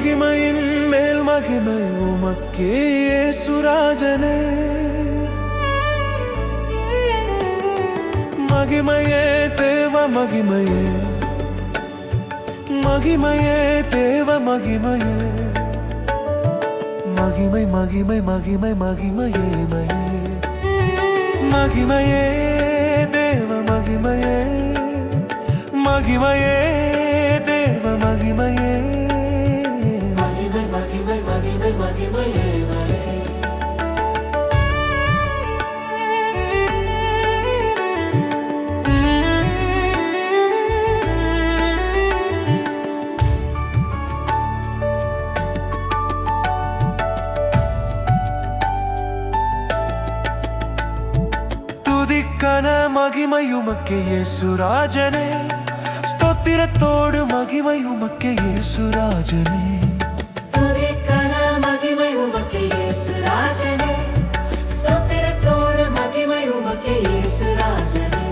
மகிமையின் மேல் மகிமை உமக்கே இயேசுராஜனே. மகிமையே தேவ மகிமையே, மகிமையே தேவ மகிமையே, மகிமை மகிமை மகிமை மகிமையே மயே, மகிமையே தேவ மகிமையே, மகிமையே தேவ மகிமையே, மகிமை மகிமை மகிமை மகிமையே மயே. துதிக்கன மகிமை உமக்கே இயேசுராஜனே, ஸ்தோத்திரத்தோடு மகிமை உமக்கே இயேசுராஜனே. துதிக்கன மகிமை உமக்கே இயேசுராஜனே, ஸ்தோத்திரத்தோடு மகிமை உமக்கே இயேசுராஜனே.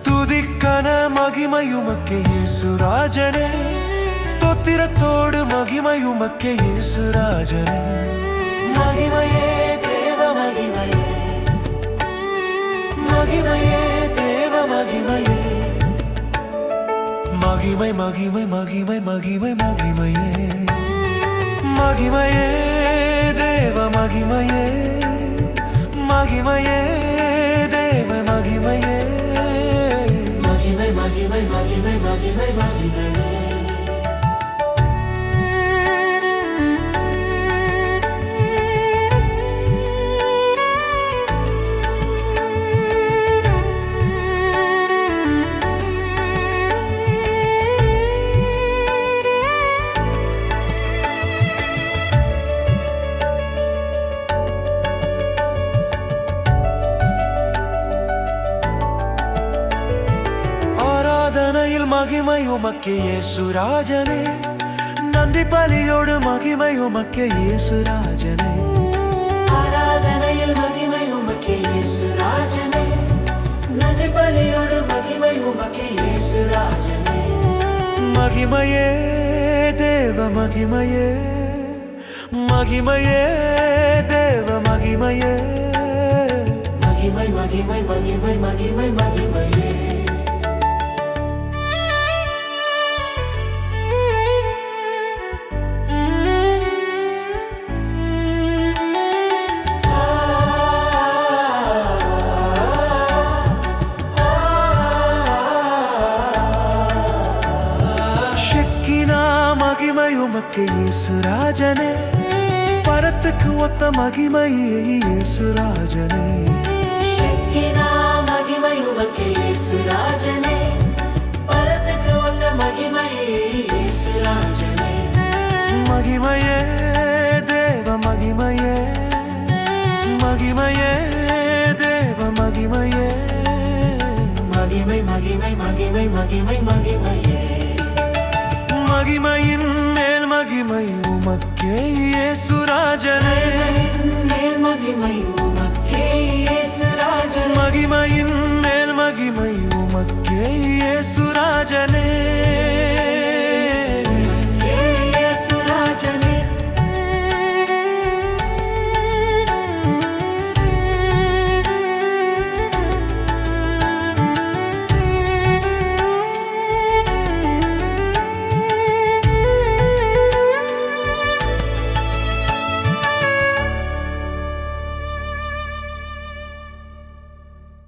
துதிக்கன மகிமை உமக்கே இயேசுராஜனே, ஸ்தோத்திரத்தோடு மகிமை உமக்கே இயேசுராஜனே. மகிமையே தேவ மகிமையே, மகிமையே தேவ மகிமையே, மகிமை மகிமை மகிமை மகிமை மகிமையே, மகிமையே தேவ மகிமையே, மகிமையே தேவ மகிமையே, மகிமை மகிமை மகிமை மகிமை மகிமையே. மகிமை உமக்கே இயேசுராஜனே, நன்றி பலியோடு மகிமை உமக்கே இயேசுராஜனே. ஆராதனையில் மகிமை உமக்கே இயேசுராஜனே, நன்றி பலியோடு மகிமை உமக்கே இயேசுராஜனே. மகிமையே தேவ மகிமையே, மகிமையே தேவ மகிமையே, மகிமை மகிமை மகிமை மகிமை மகிமையே. மகிமை உமக்கே இயேசுராஜனே, பரத்துக்கு ஒத்த மகிமை இயேசுராஜனே. ஷெக்கினா மகிமை உமக்கே இயேசுராஜனே, பரத்துக்கு ஒத்த மகிமை இயேசுராஜனே. மகிமையே தேவ மகிமையே, மகிமையே தேவ மகிமையே, மகிமை மகிமை மகிமை மகிமை மகிமையே. மகிமையின் மேல் மகிமை உமக்கே இயேசுராஜனே, மேல் மகிமை உமக்கே இயேசுராஜனே. மகிமையின் மேல் மகிமை உமக்கே இயேசுராஜனே.